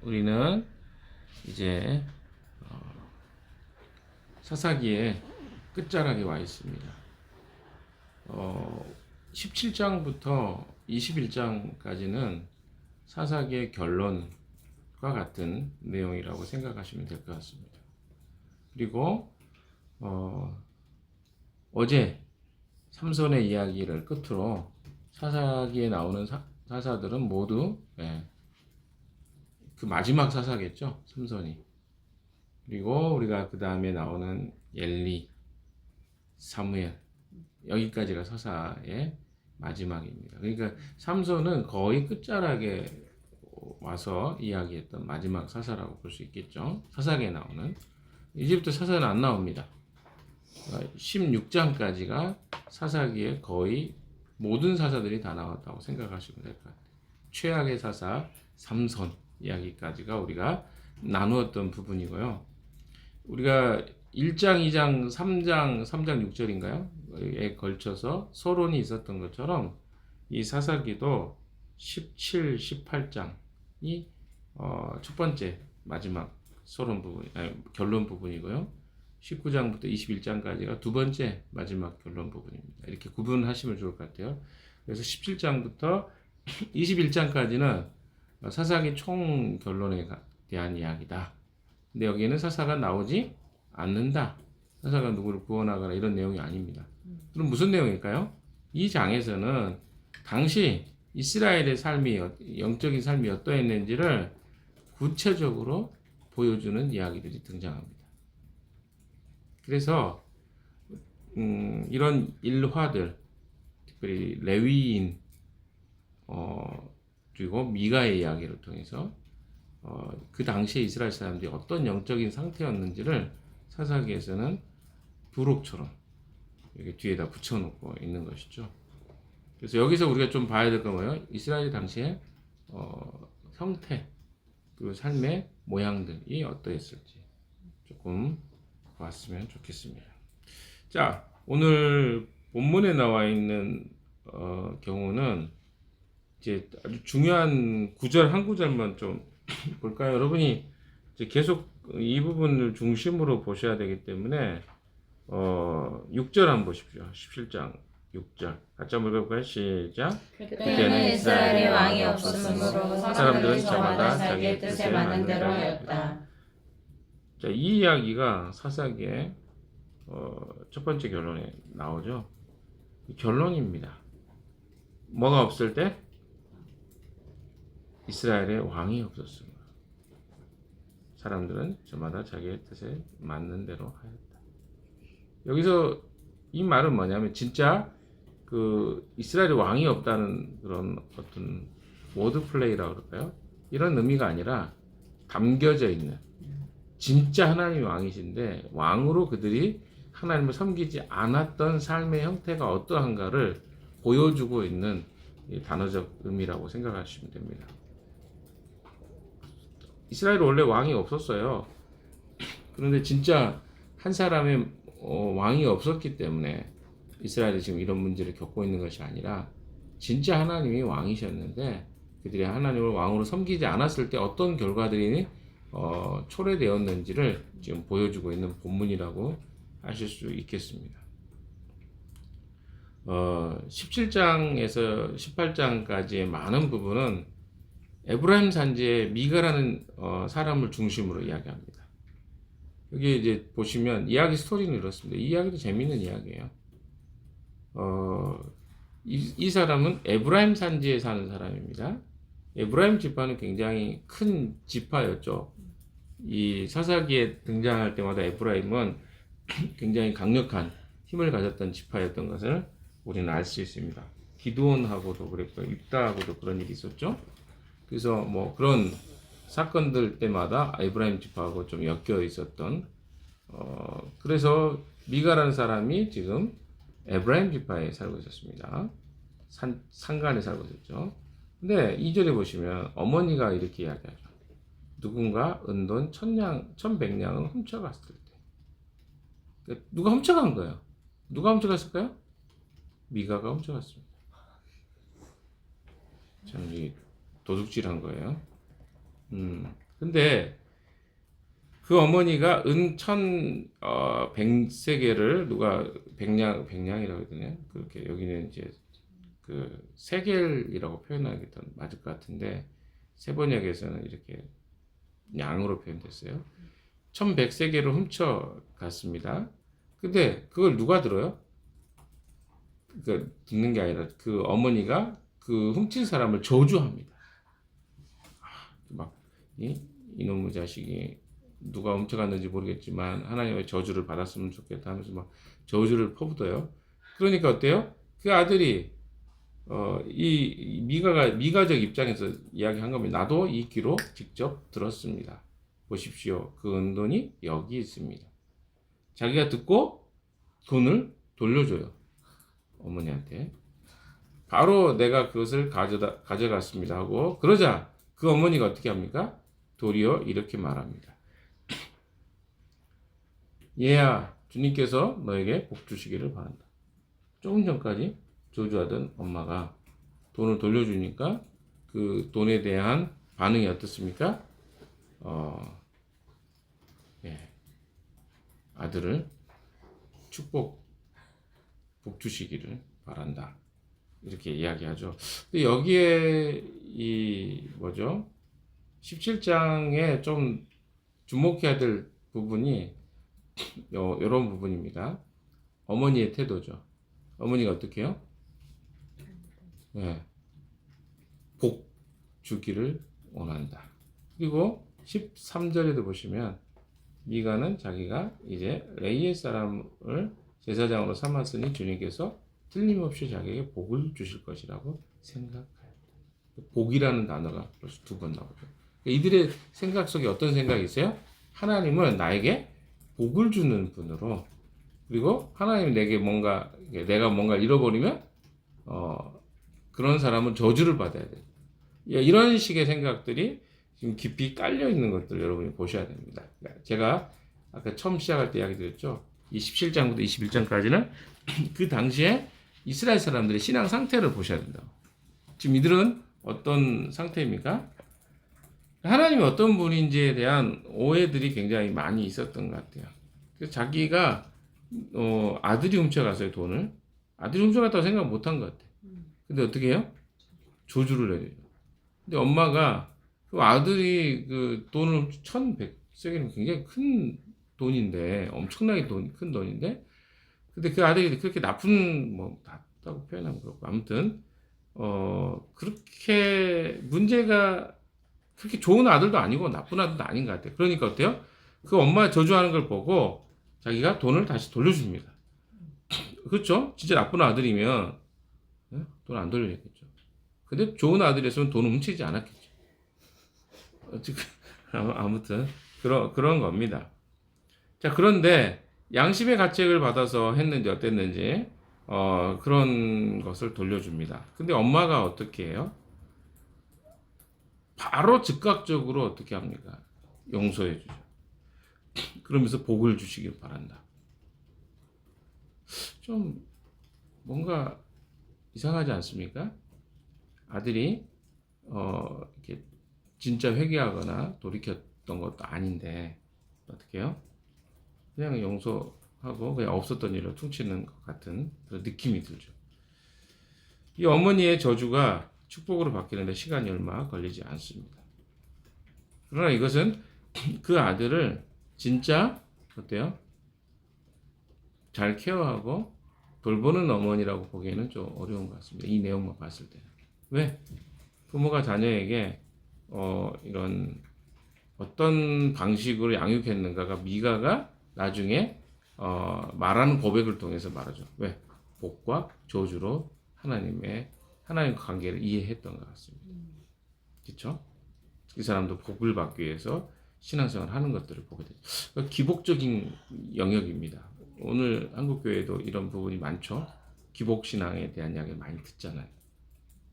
우리는 이제 사사기의 끝자락에 와 있습니다. 17장부터 21장까지는 사사기의 결론과 같은 내용이라고 생각하시면 될 것 같습니다. 그리고 어제 삼손의 이야기를 끝으로 사사기에 나오는 사사들은 모두 그 마지막 사사겠죠, 삼손이. 그리고 우리가 그 다음에 나오는 엘리, 사무엘, 여기까지가 사사의 마지막입니다. 그러니까 삼손은 거의 끝자락에 와서 이야기했던 마지막 사사라고 볼 수 있겠죠. 사사기에 나오는. 이제부터 사사는 안 나옵니다. 16장까지가 사사기에 거의 모든 사사들이 다 나왔다고 생각하시면 될 것 같아요. 최악의 사사 삼손 이야기까지가 우리가 나누었던 부분이고요. 우리가 1장, 2장, 3장, 6절인가요?에 걸쳐서 서론이 있었던 것처럼 이 사사기도 17, 18장이 첫 번째 마지막 서론 부분, 결론 부분이고요. 19장부터 21장까지가 두 번째 마지막 결론 부분입니다. 이렇게 구분하시면 좋을 것 같아요. 그래서 17장부터 21장까지는 사사기 총 결론에 대한 이야기다. 근데 여기는 사사가 나오지 않는다. 사사가 누구를 구원하거나 이런 내용이 아닙니다. 그럼 무슨 내용일까요? 이 장에서는 당시 이스라엘의 삶이, 영적인 삶이 어떠했는지를 구체적으로 보여주는 이야기들이 등장합니다. 그래서 이런 일화들, 특별히 레위인, 그리고 미가의 이야기를 통해서 그 당시에 이스라엘 사람들이 어떤 영적인 상태였는지를 사사기에서는 부록처럼 여기 뒤에다 붙여놓고 있는 것이죠. 그래서 여기서 우리가 좀 봐야 될 건 뭐예요? 이스라엘 당시의 형태, 그리고 삶의 모양들이 어떠했을지 조금 봤으면 좋겠습니다. 자, 오늘 본문에 나와 있는 경우는 이제 아주 중요한 구절 한 구절만 좀 볼까요? 여러분이 이제 계속 이 부분을 중심으로 보셔야 되기 때문에 6절 한번 보십시오. 17장 6절 같이 한번 읽어볼까요? 시작. 그때는 이스라엘에 왕이 없었으므로 사람들은 저마다 자기의 뜻에 맞는 대로 하였다. 자, 이 이야기가 사사기의 첫 번째 결론에 나오죠. 결론입니다. 뭐가 없을 때? 이스라엘에 왕이 없었습니다. 사람들은 저마다 자기의 뜻에 맞는 대로 하였다. 여기서 이 말은 뭐냐면 진짜 그 이스라엘에 왕이 없다는 그런 어떤 워드 플레이라고 그럴까요? 이런 의미가 아니라 담겨져 있는 진짜 하나님이 왕이신데 왕으로 그들이 하나님을 섬기지 않았던 삶의 형태가 어떠한가를 보여주고 있는 단어적 의미라고 생각하시면 됩니다. 이스라엘에 원래 왕이 없었어요. 그런데 진짜 한 사람의 왕이 없었기 때문에 이스라엘이 지금 이런 문제를 겪고 있는 것이 아니라 진짜 하나님이 왕이셨는데 그들이 하나님을 왕으로 섬기지 않았을 때 어떤 결과들이 초래되었는지를 지금 보여주고 있는 본문이라고 하실 수 있겠습니다. 17장에서 18장까지의 많은 부분은 에브라임 산지의 미가라는 사람을 중심으로 이야기합니다. 여기 이제 보시면 이야기 스토리는 이렇습니다. 이 이야기도 재미있는 이야기예요. 이 사람은 에브라임 산지에 사는 사람입니다. 에브라임 지파는 굉장히 큰 지파였죠. 이 사사기에 등장할 때마다 에브라임은 굉장히 강력한 힘을 가졌던 지파였던 것을 우리는 알 수 있습니다. 기드온하고도 그랬고 입다하고도 그런 일이 있었죠. 그래서 뭐 그런 사건들 때마다 에브라임 지파하고 좀 엮여 있었던 그래서 미가라는 사람이 지금 에브라임 지파에 살고 있었습니다. 산간에 살고 있었죠. 근데 2절에 보시면 어머니가 이렇게 이야기하죠. 누군가 은돈 1,100냥을 훔쳐갔을 때. 그러니까 누가 훔쳐간 거예요. 누가 훔쳐갔을까요? 미가가 훔쳐갔습니다. 참 도둑질한 거예요. 근데 그 어머니가 은 1,100세겔을 누가 백냥이라고 해야 되냐? 그렇게 여기는 이제 그 세겔이라고 표현하기 더 맞을 것 같은데 세번역에서는 이렇게 양으로 표현됐어요. 1,100세겔을 훔쳐 갔습니다. 근데 그걸 누가 들어요? 그 듣는 게 아니라 그 어머니가 그 훔친 사람을 저주합니다. 막 이놈의 자식이 누가 훔쳐갔는지 모르겠지만 하나님의 저주를 받았으면 좋겠다 하면서 막 저주를 퍼붓어요. 그러니까 어때요? 그 아들이 이 미가적 입장에서 이야기한 겁니다. 나도 이 귀로 직접 들었습니다. 보십시오. 그 은돈이 여기 있습니다. 자기가 듣고 돈을 돌려줘요. 어머니한테. 바로 내가 그것을 가져갔습니다 하고 그러자 그 어머니가 어떻게 합니까? 도리어 이렇게 말합니다. 얘야, 주님께서 너에게 복 주시기를 바란다. 조금 전까지 저주하던 엄마가 돈을 돌려주니까 그 돈에 대한 반응이 어떻습니까? 예, 아들을 복 주시기를 바란다. 이렇게 이야기하죠. 근데 여기에 이 뭐죠? 17장에 좀 주목해야 될 부분이 이런 부분입니다. 어머니의 태도죠. 어머니가 어떻게 해요? 네, 복 주기를 원한다. 그리고 13절에도 보시면 미가는 자기가 이제 레이의 사람을 제사장으로 삼았으니 주님께서 틀림없이 자기에게 복을 주실 것이라고 생각하였다. 복이라는 단어가 벌써 2번 나오죠. 이들의 생각 속에 어떤 생각이 있어요? 하나님은 나에게 복을 주는 분으로, 그리고 하나님이 내가 뭔가 잃어버리면 그런 사람은 저주를 받아야 돼요. 이런 식의 생각들이 지금 깊이 깔려 있는 것들 여러분이 보셔야 됩니다. 제가 아까 처음 시작할 때 이야기 드렸죠. 27장부터 21장까지는 그 당시에 이스라엘 사람들의 신앙 상태를 보셔야 된다고. 지금 이들은 어떤 상태입니까? 하나님이 어떤 분인지에 대한 오해들이 굉장히 많이 있었던 것 같아요. 그래서 자기가 아들이 훔쳐갔어요, 돈을. 아들이 훔쳐갔다고 생각 못한 것 같아요. 근데 어떻게 해요? 조주를 내려요. 근데 엄마가 그 아들이 그 돈을 1,100세겔이면 굉장히 큰 돈인데, 엄청나게 큰 돈인데, 근데 그 아들이 그렇게 나쁘다고 표현하면 그렇고, 아무튼, 그렇게 문제가 그렇게 좋은 아들도 아니고 나쁜 아들도 아닌 것 같아요. 그러니까 어때요? 그 엄마 저주하는 걸 보고 자기가 돈을 다시 돌려줍니다. 그렇죠? 진짜 나쁜 아들이면 돈 안 돌려야겠죠. 근데 좋은 아들이었으면 돈을 훔치지 않았겠죠. 아무튼 그런 겁니다. 자, 그런데 양심의 가책을 받아서 했는지 어땠는지 그런 것을 돌려줍니다. 근데 엄마가 어떻게 해요? 바로 즉각적으로 어떻게 합니까? 용서해 주죠. 그러면서 복을 주시길 바란다. 좀 뭔가 이상하지 않습니까? 아들이 이렇게 진짜 회개하거나 돌이켰던 것도 아닌데 어떻게 해요? 그냥 용서하고 그냥 없었던 일을 퉁치는 것 같은 그런 느낌이 들죠. 이 어머니의 저주가 축복으로 바뀌는데 시간이 얼마 걸리지 않습니다. 그러나 이것은 그 아들을 진짜 어때요? 잘 케어하고 돌보는 어머니라고 보기에는 좀 어려운 것 같습니다. 이 내용만 봤을 때는. 왜? 부모가 자녀에게 이런 어떤 방식으로 양육했는가가 미가가 나중에 말하는 고백을 통해서 말하죠. 왜? 복과 저주로 하나님과 관계를 이해했던 것 같습니다. 그렇죠? 그 사람도 복을 받기 위해서 신앙생활을 하는 것들을 보게 되죠. 기복적인 영역입니다. 오늘 한국교회도 이런 부분이 많죠. 기복신앙에 대한 이야기를 많이 듣잖아요.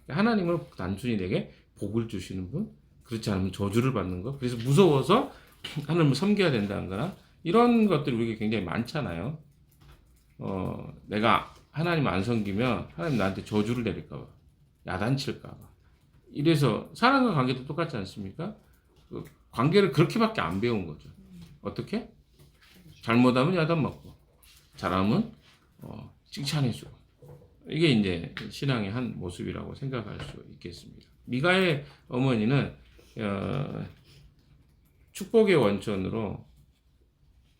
하나님은 단순히 내게 복을 주시는 분, 그렇지 않으면 저주를 받는 것, 그래서 무서워서 하나님을 섬겨야 된다는 거나 이런 것들이 우리에게 굉장히 많잖아요. 내가 하나님 안 섬기면 하나님 나한테 저주를 내릴까 봐, 야단칠까 봐. 이래서 사람과 관계도 똑같지 않습니까? 그 관계를 그렇게밖에 안 배운 거죠. 어떻게? 잘못하면 야단 맞고 잘하면 칭찬해주고 이게 이제 신앙의 한 모습이라고 생각할 수 있겠습니다. 미가의 어머니는 축복의 원천으로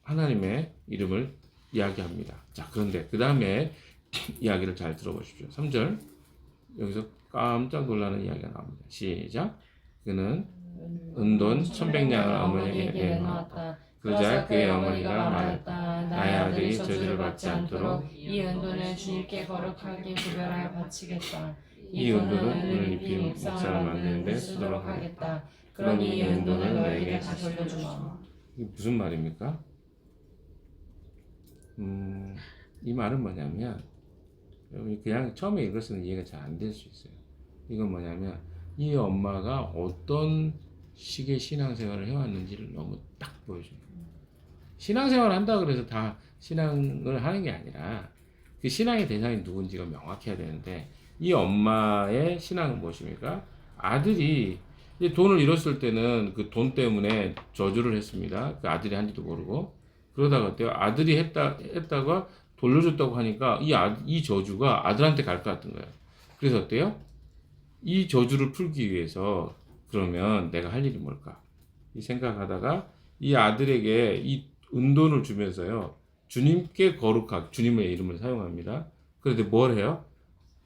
하나님의 이름을 이야기합니다. 자, 그런데 그 다음에 이야기를 잘 들어보십시오. 3절 여기서 깜짝 놀라는 이야기가 나옵니다. 시작. 그는 은돈 1,100냥을 어머니에게 내놓았다. 그러자 그의 어머니가 말했다. 나의 아들이 저주를 받지 않도록 이 은돈을 주님께 거룩하게 구별하여 바치겠다. 이 은돈은 은을 입힌 목상을 만드는 데 쓰도록 하겠다. 그러니 이 은돈을 너에게 다시 돌려주마. 이게 무슨 말입니까? 이 말은 뭐냐면 그냥 처음에 읽었으면 이해가 잘 안 될 수 있어요. 이건 뭐냐면 이 엄마가 어떤 식의 신앙생활을 해왔는지를 너무 딱 보여줍니다. 신앙생활을 한다 그래서 다 신앙을 하는 게 아니라 그 신앙의 대상이 누군지가 명확해야 되는데 이 엄마의 신앙은 무엇입니까? 아들이 이제 돈을 잃었을 때는 그 돈 때문에 저주를 했습니다. 그 아들이 한지도 모르고 그러다가 어때요? 아들이 했다가 돌려줬다고 하니까 이 저주가 아들한테 갈 것 같은 거예요. 그래서 어때요? 이 저주를 풀기 위해서 그러면 내가 할 일이 뭘까? 이 생각하다가 이 아들에게 이 은돈을 주면서요. 주님께 거룩하게 주님의 이름을 사용합니다. 그런데 뭘 해요?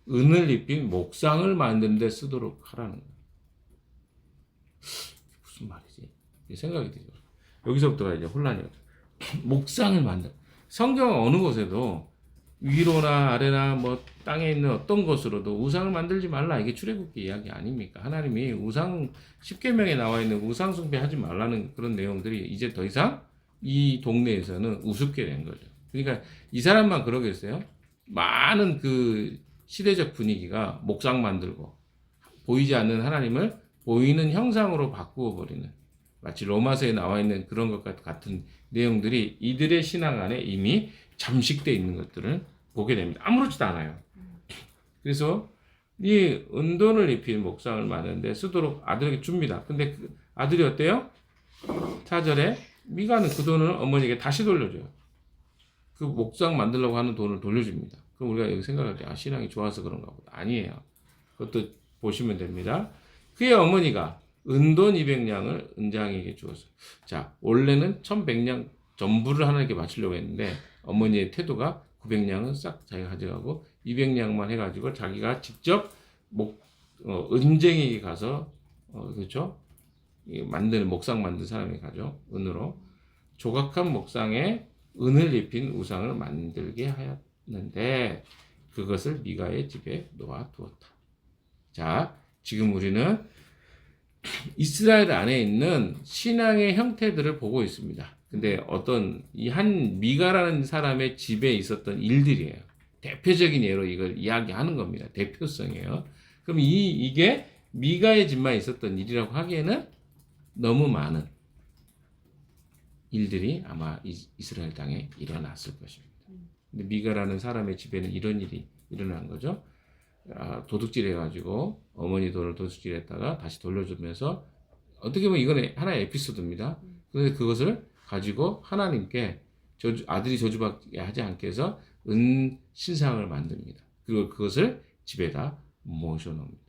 은을 입힌 목상을 만드는 데 쓰도록 하라는 거예요. 무슨 말이지? 생각이 들죠. 여기서부터가 이제 혼란이 오죠. 목상을 만든 성경 어느 곳에도 위로나 아래나 뭐 땅에 있는 어떤 것으로도 우상을 만들지 말라 이게 출애굽기 이야기 아닙니까? 하나님이 우상 10계명에 나와 있는 우상 숭배하지 말라는 그런 내용들이 이제 더 이상 이 동네에서는 우습게 된 거죠. 그러니까 이 사람만 그러겠어요? 많은 그 시대적 분위기가 목상 만들고 보이지 않는 하나님을 보이는 형상으로 바꾸어 버리는 마치 로마서에 나와 있는 그런 것 같은 내용들이 이들의 신앙 안에 이미 잠식되어 있는 것들을 보게 됩니다. 아무렇지도 않아요. 그래서 이 은돈을 입힌 목상을 만드는데 쓰도록 아들에게 줍니다. 근데 그 아들이 어때요? 4절에 미가는 그 돈을 어머니에게 다시 돌려줘요. 그 목상 만들려고 하는 돈을 돌려줍니다. 그럼 우리가 여기 생각할 때 신앙이 좋아서 그런가 보다. 아니에요. 그것도 보시면 됩니다. 그의 어머니가 은돈 200냥을 은장에게 주었어요. 자, 원래는 1,100냥 전부를 하나님께 바치려고 했는데 어머니의 태도가 900냥은 싹 자기가 가져가고 200냥만 해가지고 자기가 직접 은쟁이에 가서 그렇죠? 만드는 목상 만든 사람이 가죠. 은으로 조각한 목상에 은을 입힌 우상을 만들게 하였는데 그것을 미가의 집에 놓아 두었다. 자, 지금 우리는 이스라엘 안에 있는 신앙의 형태들을 보고 있습니다. 근데 어떤 이 한 미가라는 사람의 집에 있었던 일들이에요. 대표적인 예로 이걸 이야기하는 겁니다. 대표성이에요. 그럼 이게 미가의 집만 있었던 일이라고 하기에는 너무 많은 일들이 아마 이스라엘 땅에 일어났을 것입니다. 근데 미가라는 사람의 집에는 이런 일이 일어난 거죠. 도둑질 해가지고 어머니 돈을 도둑질했다가 다시 돌려주면서 어떻게 보면 이건 하나의 에피소드입니다. 그런데 그것을 가지고 하나님께 아들이 저주받게 하지 않게 해서 신상을 만듭니다. 그리고 그것을 집에다 모셔놓습니다.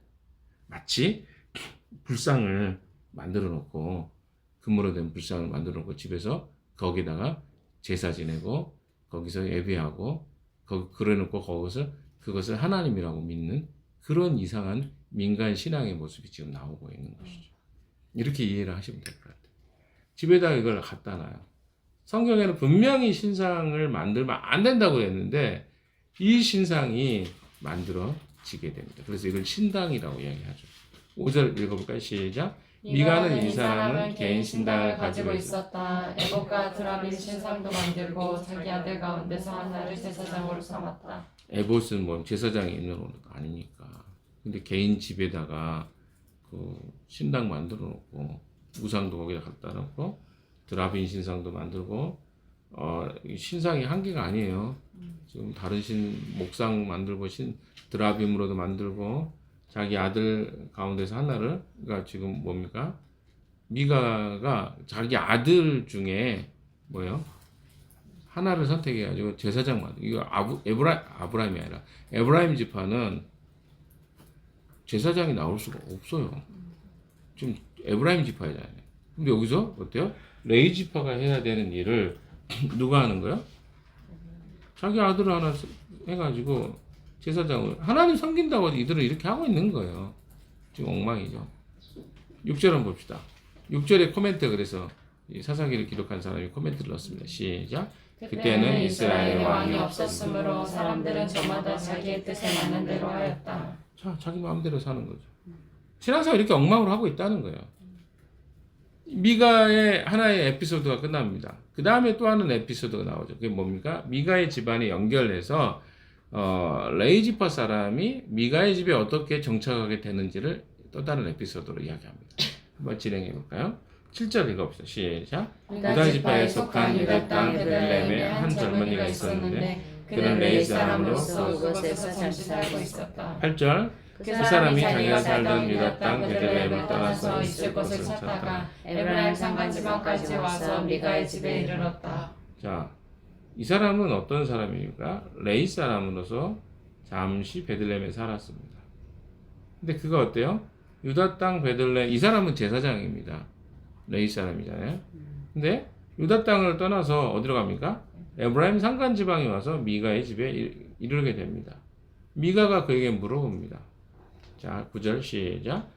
마치 불상을 만들어 놓고 금으로 된 불상을 만들어 놓고 집에서 거기다가 제사 지내고 거기서 예배하고 그래놓고 거기서 그것을 하나님이라고 믿는 그런 이상한 민간 신앙의 모습이 지금 나오고 있는 것이죠. 이렇게 이해를 하시면 될 것 같아요. 집에다 이걸 갖다 놔요. 성경에는 분명히 신상을 만들면 안 된다고 했는데 이 신상이 만들어지게 됩니다. 그래서 이걸 신당이라고 이야기하죠. 5절 읽어볼까요? 시작. 미가는 이 사람은 개인 신당을 가지고 있었다. 에봇과 드라빔 신상도 만들고 자기 아들 가운데서 하나를 제사장으로 삼았다. 에봇은 뭐 제사장이 있는 옷 아닙니까? 근데 개인 집에다가 그 신당 만들어 놓고 우상도 거기다 갖다 놓고 드라빔 신상도 만들고 신상이 한 개가 아니에요. 지금 다른 목상 만들고 드라빔으로도 만들고 자기 아들 가운데서 하나를 그러니까 지금 뭡니까? 미가가 자기 아들 중에 뭐예요? 하나를 선택해가지고 제사장 만 이거 아브라임이 아니라 에브라임 지파는 제사장이 나올 수가 없어요. 지금 에브라임 지파잖아요. 근데 여기서 어때요? 레위 지파가 해야 되는 일을 누가 하는 거야? 자기 아들을 하나 해가지고 제사장을 하나님 섬긴다고 이들은 이렇게 하고 있는 거예요. 지금 엉망이죠. 6절 한번 봅시다. 6절에 코멘트 그래서 이 사사기를 기록한 사람이 코멘트를 넣었습니다. 시작. 그때는 이스라엘 왕이 없었으므로 사람들은 저마다 자기의 뜻에 맞는 대로 하였다. 자, 자기 마음대로 사는 거죠. 신앙생활 이렇게 엉망으로 하고 있다는 거예요. 미가의 하나의 에피소드가 끝납니다. 그 다음에 또 하는 에피소드가 나오죠. 그게 뭡니까? 미가의 집안에 연결해서 레위 지파 사람이 미가의 집에 어떻게 정착하게 되는지를 또 다른 에피소드로 이야기합니다. 한번 진행해 볼까요? 7절 읽어봅시다. 시작. 유다 지파에 속한 유다 땅 베들레헴에 한 젊은이가 있었는데 그는 레위 사람으로서 그곳에서 잠시 살고 있었다. 8절. 그 사람이 자기가 살던 유다 땅 베들레헴을 떠나서 있을 곳을 찾다가 에브라임 산간지방까지 와서 미가의 집에 이르렀다. 자, 이 사람은 어떤 사람입니까? 레위 사람으로서 잠시 베들레헴에 살았습니다. 근데 그가 어때요? 유다 땅 베들레헴, 이 사람은 제사장입니다. 레위 사람이잖아요. 근데 유다 땅을 떠나서 어디로 갑니까? 에브라임 산간 지방에 와서 미가의 집에 이르게 됩니다. 미가가 그에게 물어봅니다. 자, 9절 시작.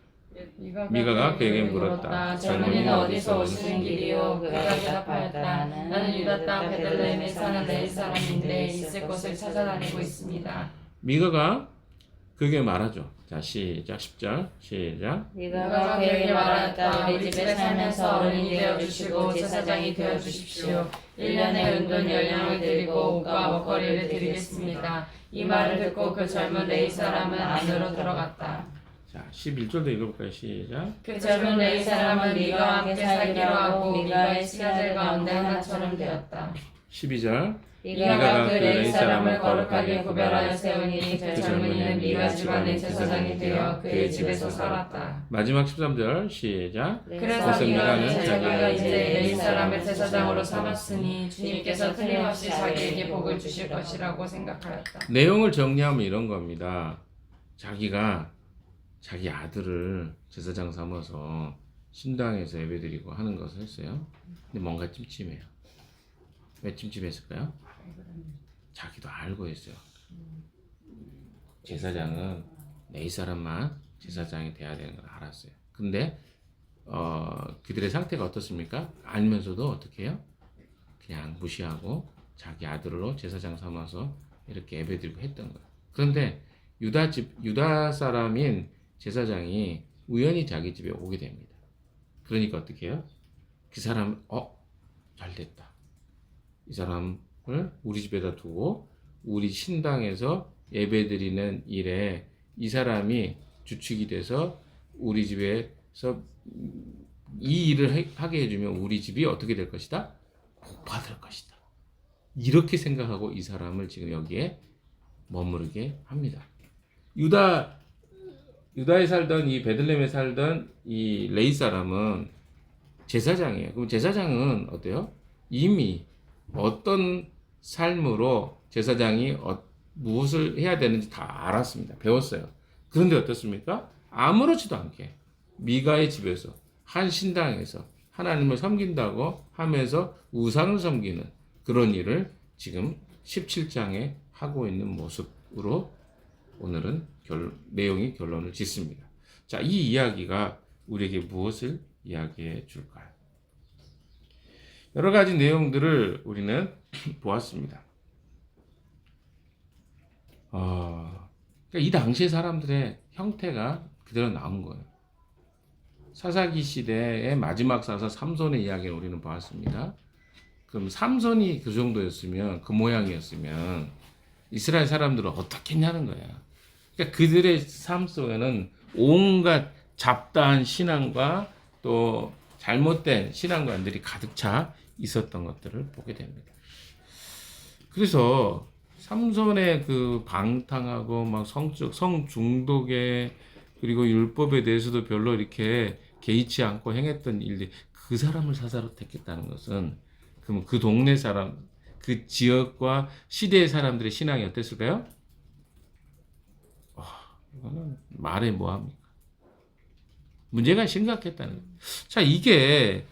미가가 그에게 물었다. 젊은이는 어디서 오시는 길이요? 그가 대답하였다. 나는 유다 땅 베들레헴에 사는 레위 사람인데 있을 곳을 찾아다니고 있습니다. 미가가 그에게 말하죠. 자, 시작. 10절 시작. 미가가 그에게 말하였다. 우리 집에 살면서 어른이 되어주시고 제사장이 되어주십시오. 1년에 은돈 열량을 드리고 옷과 먹거리를 드리겠습니다. 이 말을 듣고 그 젊은 레위 사람은 안으로 들어갔다. 자, 11절도 읽어볼까요? 시작. 그 젊은 레위 사람은 미가와 함께 살기로 하고 미가의 신하들 가운데 하나처럼 되었다. 12절. 미가가 그 레위 사람을 거룩하게 구별하여 세우니 그 젊은이는 미가 집안의 제사장이 되어 그의 집에서 살았다. 마지막 13절 시작. 그래서 미가는 자기가 이제 레위 사람을 제사장으로 삼았으니 주님께서 틀림없이 자기에게 복을 주실 것이라고 생각하였다. 내용을 정리하면 이런 겁니다. 자기가 자기 아들을 제사장 삼아서 신당에서 예배드리고 하는 것을 했어요. 근데 뭔가 찜찜해요. 왜 찜찜했을까요? 자기도 알고 있어요. 제사장은 레위 사람만 제사장이 돼야 되는 걸 알았어요. 근데 그들의 상태가 어떻습니까? 알면서도 어떻게 해요? 그냥 무시하고 자기 아들로 제사장 삼아서 이렇게 예배드리고 했던 거예요. 그런데 유다 사람인 제사장이 우연히 자기 집에 오게 됩니다. 그러니까 어떻게 해요? 그 사람 잘 됐다. 이 사람을 우리 집에다 두고 우리 신당에서 예배드리는 일에 이 사람이 주축이 돼서 우리 집에서 이 일을 하게 해주면 우리 집이 어떻게 될 것이다? 복받을 것이다. 이렇게 생각하고 이 사람을 지금 여기에 머무르게 합니다. 유다에 살던 이 베들레헴에 살던 이 레위 사람은 제사장이에요. 그럼 제사장은 어때요? 이미 어떤 삶으로 제사장이 무엇을 해야 되는지 다 알았습니다. 배웠어요. 그런데 어떻습니까? 아무렇지도 않게 미가의 집에서 한 신당에서 하나님을 섬긴다고 하면서 우상을 섬기는 그런 일을 지금 17장에 하고 있는 모습으로 오늘은 내용이 결론을 짓습니다. 자, 이 이야기가 우리에게 무엇을 이야기해 줄까요? 여러 가지 내용들을 우리는 보았습니다. 그러니까 이 당시의 사람들의 형태가 그대로 나온 거예요. 사사기 시대의 마지막 사사 삼손의 이야기를 우리는 보았습니다. 그럼 삼손이 그 정도였으면, 그 모양이었으면 이스라엘 사람들은 어떻게 했냐는 거야. 그러니까 그들의 삶 속에는 온갖 잡다한 신앙과 또 잘못된 신앙관들이 가득 차 있었던 것들을 보게 됩니다. 그래서 삼손의 그 방탕하고 막 성 중독에 그리고 율법에 대해서도 별로 이렇게 개의치 않고 행했던 일들, 그 사람을 사사로 택했다는 것은, 그러면 그 동네 사람, 그 지역과 시대의 사람들의 신앙이 어땠을까요? 이거는 말해 뭐합니까? 문제가 심각했다는 거예요. 자, 이게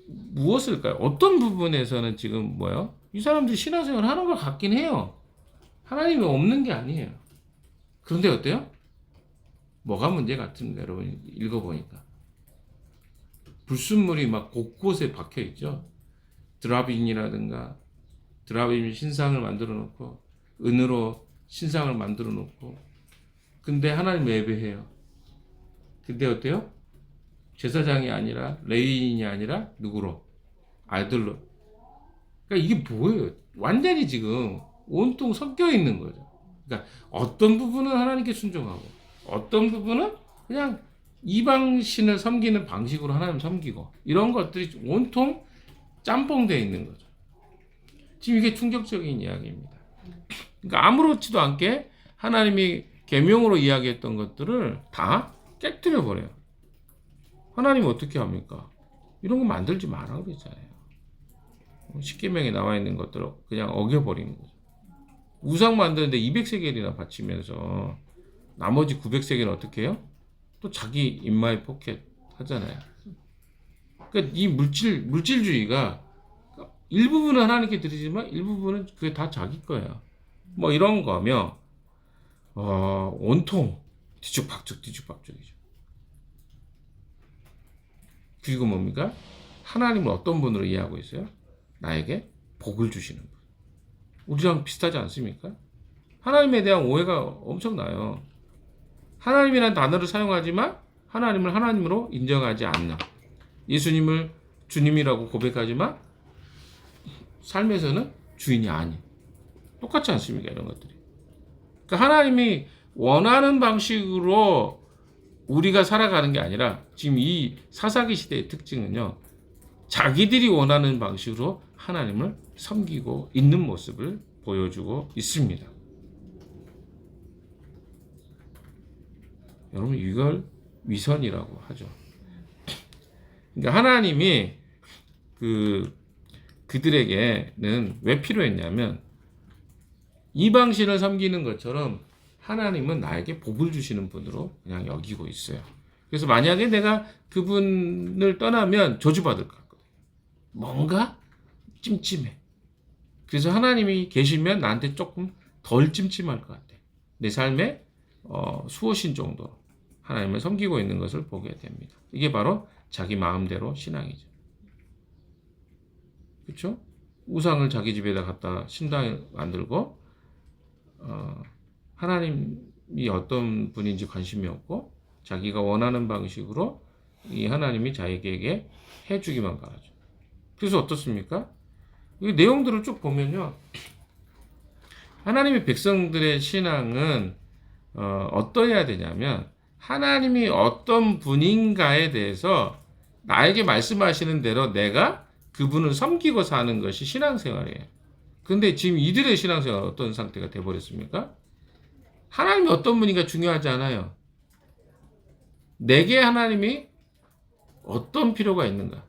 무엇일까요? 어떤 부분에서는 지금 뭐요? 이 사람들이 신앙생활 하는 것 같긴 해요. 하나님이 없는 게 아니에요. 그런데 어때요? 뭐가 문제 같은가, 여러분 읽어보니까. 불순물이 막 곳곳에 박혀 있죠. 드라빈이라든가, 드라빈 신상을 만들어 놓고, 은으로 신상을 만들어 놓고, 근데 하나님 예배해요. 근데 어때요? 제사장이 아니라, 레위인이 아니라, 누구로? 아들로. 그러니까 이게 뭐예요? 완전히 지금 온통 섞여 있는 거죠. 그러니까 어떤 부분은 하나님께 순종하고, 어떤 부분은 그냥 이방신을 섬기는 방식으로 하나님 섬기고, 이런 것들이 온통 짬뽕되어 있는 거죠. 지금 이게 충격적인 이야기입니다. 그러니까 아무렇지도 않게 하나님이 계명으로 이야기했던 것들을 다 깨뜨려 버려요. 하나님 어떻게 합니까? 이런 거 만들지 마라 그랬잖아요. 십계명에 나와 있는 것들을 그냥 어겨버리는 거죠. 우상 만드는데 200세겔이나 바치면서 나머지 900세겔은 어떻게 해요? 또 자기 입마에 포켓 하잖아요. 그러니까 이 물질주의가 일부분은 하나님께 드리지만 일부분은 그게 다 자기 거예요. 뭐 이런 거며, 온통 뒤죽박죽이죠. 그리고 뭡니까? 하나님을 어떤 분으로 이해하고 있어요? 나에게 복을 주시는 분. 우리랑 비슷하지 않습니까? 하나님에 대한 오해가 엄청나요. 하나님이라는 단어를 사용하지만 하나님을 하나님으로 인정하지 않는, 예수님을 주님이라고 고백하지만 삶에서는 주인이 아닌, 똑같지 않습니까? 이런 것들이. 그러니까 하나님이 원하는 방식으로 우리가 살아가는 게 아니라, 지금 이 사사기 시대의 특징은요, 자기들이 원하는 방식으로 하나님을 섬기고 있는 모습을 보여주고 있습니다. 여러분, 이걸 위선이라고 하죠. 그러니까 하나님이 그들에게는 왜 필요했냐면, 이방신을 섬기는 것처럼 하나님은 나에게 복을 주시는 분으로 그냥 여기고 있어요. 그래서 만약에 내가 그분을 떠나면 저주받을 것 같거든요. 뭔가 찜찜해. 그래서 하나님이 계시면 나한테 조금 덜 찜찜할 것 같아. 내 삶에 수호신 정도로 하나님을 섬기고 있는 것을 보게 됩니다. 이게 바로 자기 마음대로 신앙이죠. 그렇죠? 우상을 자기 집에다 갖다 신당을 만들고, 하나님이 어떤 분인지 관심이 없고, 자기가 원하는 방식으로 이 하나님이 자기에게 해주기만 바라죠. 그래서 어떻습니까? 이 내용들을 쭉 보면요, 하나님의 백성들의 신앙은 어떠해야 되냐면, 하나님이 어떤 분인가에 대해서 나에게 말씀하시는 대로 내가 그분을 섬기고 사는 것이 신앙생활이에요. 근데 지금 이들의 신앙생활은 어떤 상태가 돼버렸습니까? 하나님이 어떤 분인가 중요하지 않아요. 내게 하나님이 어떤 필요가 있는가.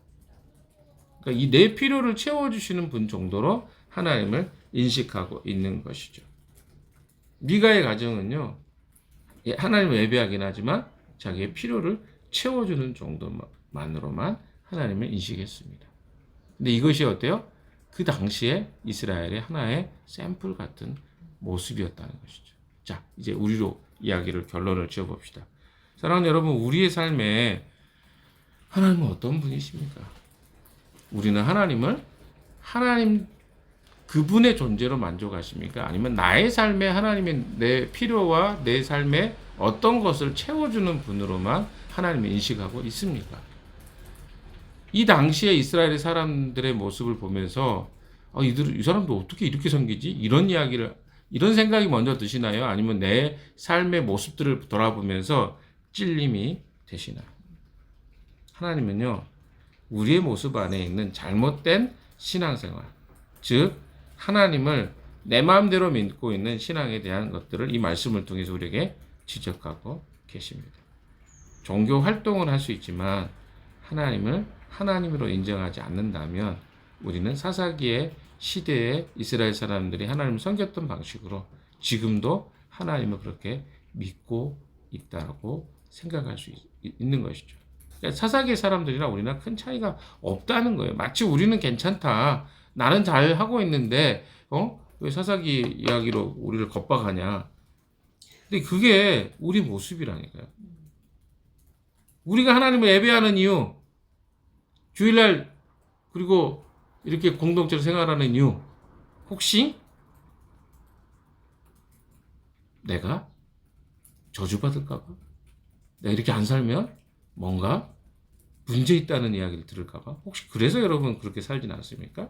그러니까 이 내 필요를 채워주시는 분 정도로 하나님을 인식하고 있는 것이죠. 미가의 가정은요, 하나님을 예배하긴 하지만 자기의 필요를 채워주는 정도만으로만 하나님을 인식했습니다. 근데 이것이 어때요? 그 당시에 이스라엘의 하나의 샘플 같은 모습이었다는 것이죠. 자, 이제 우리로 이야기를 결론을 지어봅시다. 사랑하는 여러분, 우리의 삶에 하나님은 어떤 분이십니까? 우리는 하나님 그분의 존재로 만족하십니까? 아니면 나의 삶에 하나님의 내 필요와 내 삶에 어떤 것을 채워주는 분으로만 하나님을 인식하고 있습니까? 이 당시에 이스라엘의 사람들의 모습을 보면서 이 사람도 어떻게 이렇게 섬기지? 이런 생각이 먼저 드시나요? 아니면 내 삶의 모습들을 돌아보면서 찔림이 되시나요? 하나님은요, 우리의 모습 안에 있는 잘못된 신앙생활, 즉 하나님을 내 마음대로 믿고 있는 신앙에 대한 것들을 이 말씀을 통해서 우리에게 지적하고 계십니다. 종교 활동을 할 수 있지만 하나님을 하나님으로 인정하지 않는다면 우리는 사사기의 시대에 이스라엘 사람들이 하나님을 섬겼던 방식으로 지금도 하나님을 그렇게 믿고 있다고 생각할 수 있는 것이죠. 그러니까 사사기의 사람들이랑 우리랑 큰 차이가 없다는 거예요. 마치 우리는 괜찮다. 나는 잘 하고 있는데 왜 사사기 이야기로 우리를 겁박하냐. 근데 그게 우리 모습이라니까요. 우리가 하나님을 예배하는 이유, 주일날 그리고 이렇게 공동체로 생활하는 이유, 혹시 내가 저주받을까봐? 내가 이렇게 안 살면 뭔가 문제 있다는 이야기를 들을까봐? 혹시 그래서 여러분 그렇게 살진 않습니까?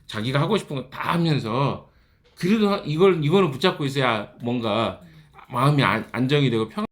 자기가 하고 싶은 거 다 하면서 그래도 이거는 붙잡고 있어야 뭔가 마음이 안정이 되고